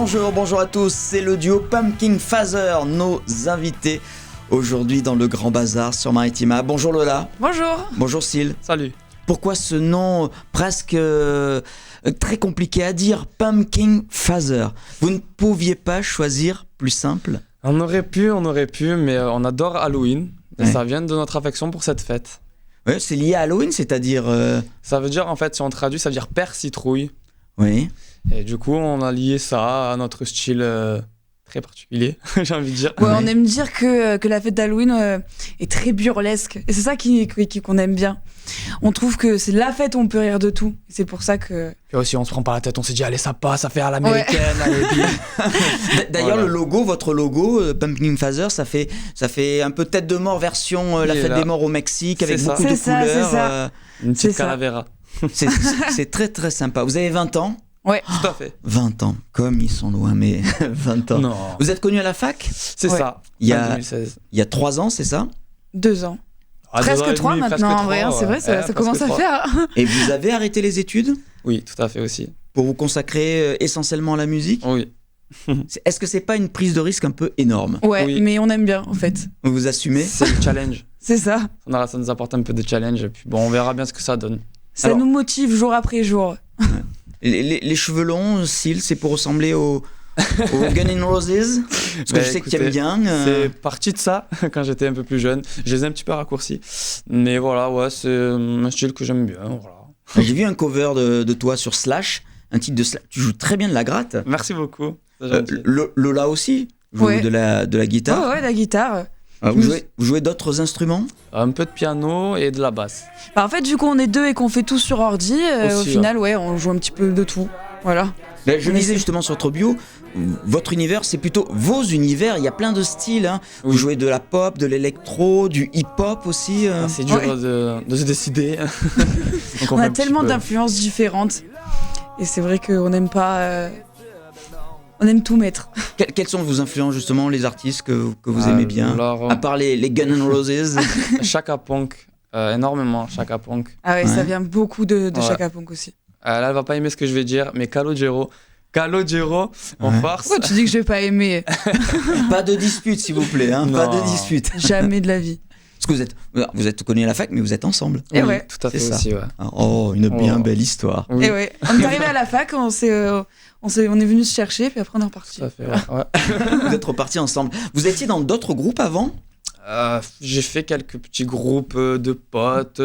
Bonjour à tous, c'est le duo Pumpkin Father, nos invités aujourd'hui dans le Grand Bazar sur Maritima. Bonjour Lola. Bonjour. Bonjour Syl. Salut. Pourquoi ce nom presque très compliqué à dire, Pumpkin Father? Vous ne pouviez pas choisir plus simple? On aurait pu, mais on adore Halloween. Et Ouais. ça vient de notre affection pour cette fête. Ouais, c'est lié à Halloween, c'est-à-dire... Ça veut dire, en fait, si on traduit, ça veut dire Père Citrouille. Oui. Et du coup, on a lié ça à notre style très particulier, j'ai envie de dire. Ouais, on aime dire que la fête d'Halloween est très burlesque. Et c'est ça qu'on aime bien. On trouve que c'est la fête où on peut rire de tout. C'est pour ça que... Et aussi, on se prend pas la tête, on s'est dit, allez, ça passe, ça fait à l'américaine, allez, bim. D'ailleurs, Voilà. le logo, votre logo, Pumpkin Father, ça fait un peu tête de mort version la Il est fête là. des morts au Mexique, avec C'est ça. beaucoup de C'est ça, couleurs. c'est ça. Une C'est petite ça. calavera. C'est très très sympa. Vous avez 20 ans? Tout à fait. 20 ans, comme ils sont loin, mais 20 ans. Non. Vous êtes connu à la fac C'est Ouais. ça. Il y a- Fin 2016. il y a 3 ans, c'est ça? 2 ans. Ah, 2 ans Presque et 3 demi, maintenant, presque en vrai. trois, C'est vrai, ouais. ça Presque commence à trois. faire. Et vous avez arrêté les études Oui, tout à fait aussi. pour vous consacrer essentiellement à la musique? Oui. Est-ce que c'est pas une prise de risque un peu énorme? Ouais, Oui. mais on aime bien, en fait. Vous assumez? C'est le challenge. C'est ça. Ça nous apporte un peu de challenge. Et puis bon, on verra bien ce que ça donne. Ça Alors- nous motive jour après jour. Les cheveux longs, Syl, c'est pour ressembler aux Guns N' Roses? Parce que Bah, je sais que tu écoutez, aimes bien. C'est parti de ça quand j'étais un peu plus jeune. Je les ai un petit peu raccourcis. Mais voilà, ouais, c'est un style que j'aime bien. Voilà. J'ai vu un cover de toi sur Slash, un titre de Slash. Tu joues très bien de la gratte. Merci beaucoup. C'est gentil. Lola aussi joue Ouais. de la guitare. Ouais, la guitare. Vous jouez d'autres instruments? Un peu de piano et de la basse. Bah, en fait, du coup, on est 2 et qu'on fait tout sur ordi. Au Aussi, final, ouais, on joue un petit peu de tout. Voilà. Là, je On lisais essaie. justement sur votre bio, votre univers, c'est plutôt vos univers. Il y a plein de styles. Hein. Vous Oui. jouez de la pop, de l'électro, du hip-hop aussi. Ah, c'est dur Ouais. de se décider. Donc On fait a un petit tellement peu. d'influences différentes. Et c'est vrai qu'on n'aime pas... On aime tout mettre. Quelles sont vos influences justement, les artistes que vous aimez bien? Alors, À part les Guns N' Roses. Chaka Punk, énormément Chaka Punk. Ah ouais, Ouais. ça vient beaucoup de Ouais. Chaka Punk aussi. Là, elle va pas aimer ce que je vais dire, mais Calogero, en Ouais. farce. Pourquoi tu dis que je vais pas aimer? Pas de dispute, s'il vous plaît. Hein. Pas Non. de dispute. Jamais de la vie. Parce que vous êtes connus à la fac, mais vous êtes ensemble. Et Oui, ouais. tout à fait C'est ça. aussi, ouais. Oh, une bien Oh. belle histoire. Oui, Et ouais. On est arrivé à la fac, on est venu se chercher, puis après on est reparti. tout à fait, ouais. Vous êtes repartis ensemble. Vous étiez dans d'autres groupes avant? J'ai fait quelques petits groupes de potes,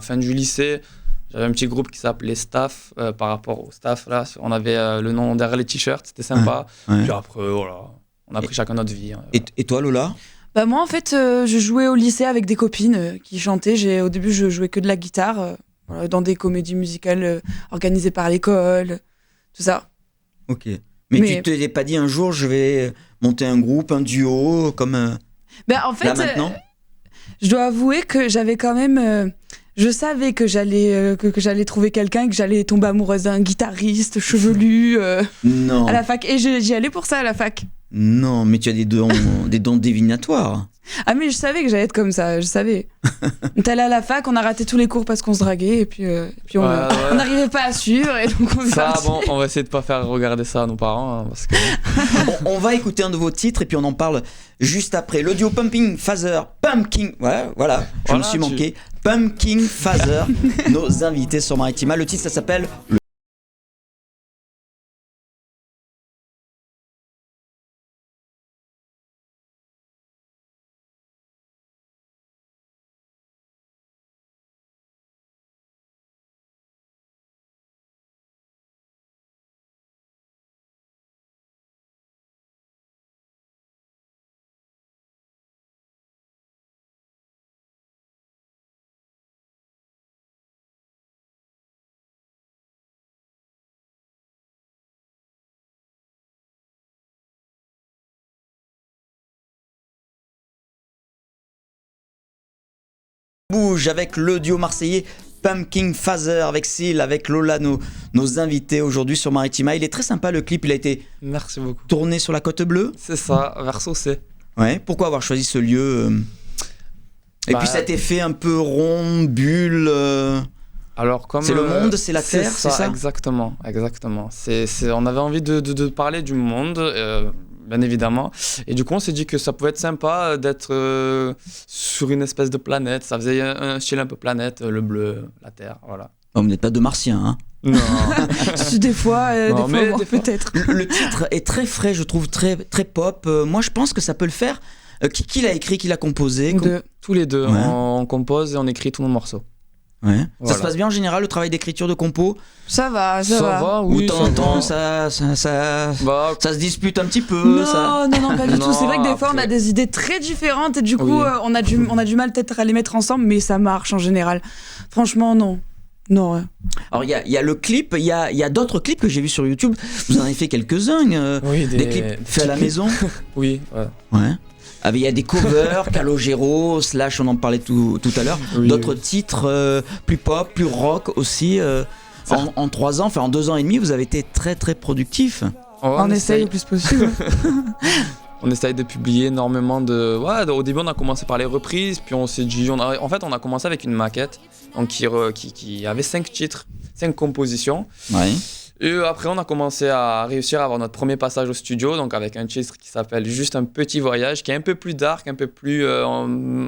fin du lycée. J'avais un petit groupe qui s'appelait Staff, par rapport au staff, là. On avait le nom derrière les t-shirts, c'était sympa. Ouais. Puis après, voilà, on a pris chacun notre vie. Hein. Et toi, Lola? Bah moi en fait, je jouais au lycée avec des copines qui chantaient. Au début, je jouais que de la guitare voilà, dans des comédies musicales organisées par l'école, tout ça. Ok. Mais Mais- tu t'es pas dit un jour, je vais monter un groupe, un duo, comme Bah en fait, là maintenant? je dois avouer que j'avais quand même... je savais que j'allais que j'allais trouver quelqu'un et que j'allais tomber amoureuse d'un guitariste chevelu Non. à la fac. Et j'y allais pour ça à la fac. Non, mais tu as des dons divinatoires. Ah mais je savais que j'allais être comme ça, je savais. On est allé à la fac, on a raté tous les cours parce qu'on se draguait et puis on Ouais, ouais. on n'arrivait pas à suivre et donc on est Ça, parti. bon, on va essayer de pas faire regarder ça à nos parents, hein, parce que... On va écouter un de vos titres et puis on en parle juste après. Le duo Pumpkin Father, Pumpkin. Ouais, voilà, je me Voilà, suis tu- manqué. Pumpkin Father, nos invités sur Maritima. Le titre, ça s'appelle Bouge avec le duo marseillais Pumpkin Father, avec Syl, avec Lola, nos invités aujourd'hui sur Maritima. Il est très sympa le clip, il a été Merci beaucoup. tourné sur la Côte Bleue. C'est ça, vers Saucé. Ouais, pourquoi avoir choisi ce lieu Et Bah, puis cet effet un peu rond, bulle. Alors, comme C'est le monde, c'est la terre, c'est ça? Exactement. On avait envie de parler du monde, bien évidemment. Et du coup, on s'est dit que ça pouvait être sympa d'être sur une espèce de planète. Ça faisait un style un peu planète, le bleu, la terre, voilà. Oh, vous n'êtes pas deux martiens, hein? Non. Des fois, peut-être. Le titre est très frais, je trouve, très, très pop. Moi, je pense que ça peut le faire. Qui l'a écrit, qui l'a composé? Tous les deux, Ouais. on compose et on écrit tous nos morceaux. Ouais. Voilà. Ça se passe bien en général, le travail d'écriture de compo? Ça va. Oui, Ou de temps en temps, va. ça Bah, se dispute un petit peu? Non, pas du tout. Non, C'est vrai que des fois, on a après- des idées très différentes et du coup, Oui. on a du mal peut-être à les mettre ensemble, mais ça marche en général. Franchement, non. Non, ouais. Alors, il y a le clip, il y a d'autres clips que j'ai vus sur YouTube. Vous en avez fait quelques-uns, oui, des clips faits à la maison. Oui, ouais. Ouais. Ah, mais il y a des covers, Calogero, Slash, on en parlait tout à l'heure. Oui, D'autres oui. titres plus pop, plus rock aussi. En 3 ans, enfin en 2 ans et demi, vous avez été très très productif. On essaye le plus possible. On essaye de publier énormément de... Ouais, au début, on a commencé par les reprises, puis on s'est dit... on a commencé avec une maquette donc qui avait 5 titres, 5 compositions. Ouais. Et après, on a commencé à réussir à avoir notre premier passage au studio, donc avec un titre qui s'appelle Juste un petit voyage, qui est un peu plus dark, un peu plus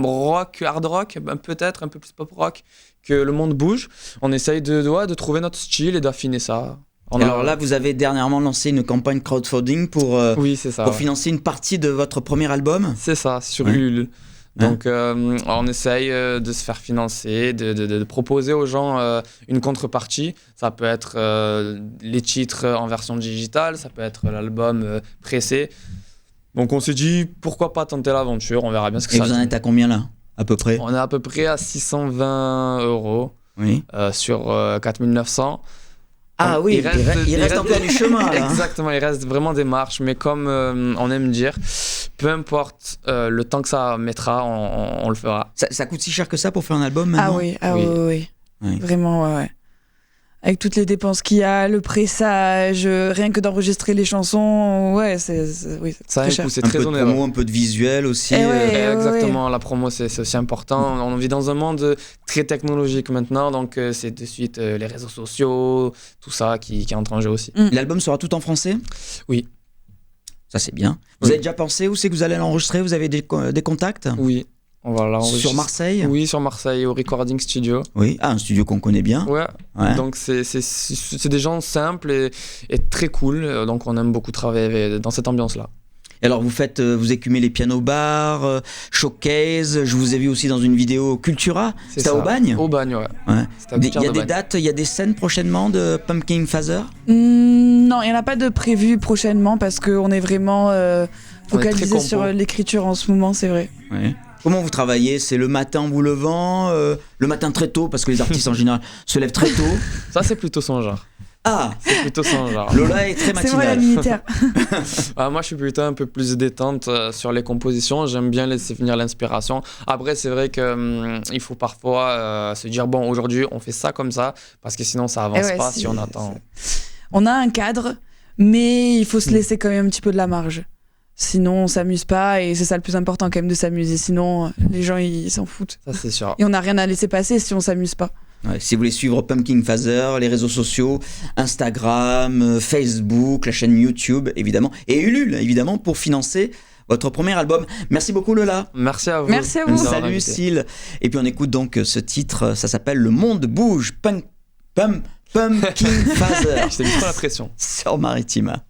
rock, hard rock, peut-être un peu plus pop rock que Le Monde Bouge. On essaye de trouver notre style et d'affiner ça. Alors là, vous avez dernièrement lancé une campagne crowdfunding pour Oui, c'est ça. pour Ouais. financer une partie de votre premier album. C'est ça, sur Ouais. Ulule. Donc, on essaye de se faire financer, de proposer aux gens une contrepartie. Ça peut être les titres en version digitale, ça peut être l'album pressé. Donc, on s'est dit, pourquoi pas tenter l'aventure, on verra bien ce que Et ça vous en donne. êtes à combien là, à peu près? On est à peu près à 620 € Oui. sur 4900. Ah oui, il reste encore du chemin là. Exactement, il reste vraiment des marches, mais comme on aime dire, peu importe le temps que ça mettra, on le fera. Ça coûte si cher que ça pour faire un album maintenant? Oui. Oui. Vraiment, ouais. Avec toutes les dépenses qu'il y a, le pressage, rien que d'enregistrer les chansons, ouais, c'est Ça a très un cher. coût, c'est Un très peu de onéreux. promo, un peu de visuel aussi. Eh ouais. Exactement, la promo c'est aussi important. On vit dans un monde très technologique maintenant, donc c'est de suite les réseaux sociaux, tout ça qui entre en jeu aussi. L'album sera tout en français? Oui. Ça c'est bien. Vous Oui. avez déjà pensé où c'est que vous allez l'enregistrer? Vous avez des contacts? Oui, on va l'enregistrer. Sur Marseille? Oui, sur Marseille, au Recording Studio. Oui. Ah, un studio qu'on connaît bien. Ouais, Ouais. donc c'est des gens simples et très cool, donc on aime beaucoup travailler dans cette ambiance-là. Et alors vous écumez les pianos bars, showcase. Je vous ai vu aussi dans une vidéo Cultura. C'est C'était à ça. Aubagne? Au Bagne, ouais. Ouais. C'était à Il y Pierre a de des Bagne. dates, il y a des scènes prochainement de Pumpkin Phaser? Non, il n'y en a pas de prévu prochainement parce qu'on est vraiment focalisé compo. sur l'écriture en ce moment, c'est vrai. Ouais. Comment vous travaillez? C'est le matin en vous levant, le matin très tôt, parce que les artistes en général se lèvent très tôt. Ça, c'est plutôt son genre. Ah, C'est plutôt son genre. Lola est très C'est moi la matinale. militaire. Moi, je suis plutôt un peu plus détente sur les compositions. J'aime bien laisser venir l'inspiration. Après, c'est vrai qu'il faut parfois se dire bon, aujourd'hui, on fait ça comme ça, parce que sinon, ça avance Eh ouais, pas si on attend. On a un cadre, mais il faut se laisser quand même un petit peu de la marge. Sinon, on s'amuse pas et c'est ça le plus important quand même de s'amuser. Sinon, les gens ils s'en foutent. Ça, c'est sûr. Et on n'a rien à laisser passer si on s'amuse pas. Ouais, si vous voulez suivre Pumpkin Phaser, les réseaux sociaux, Instagram, Facebook, la chaîne YouTube, évidemment, et Ulule, évidemment, pour financer votre premier album. Merci beaucoup, Lola. Merci à vous. Merci à vous. de nous avoir Salut, invités. Syl. Et puis on écoute donc ce titre, ça s'appelle Le Monde Bouge, Pumpkin Phaser Je t'ai mis trop la pression. sur Maritima.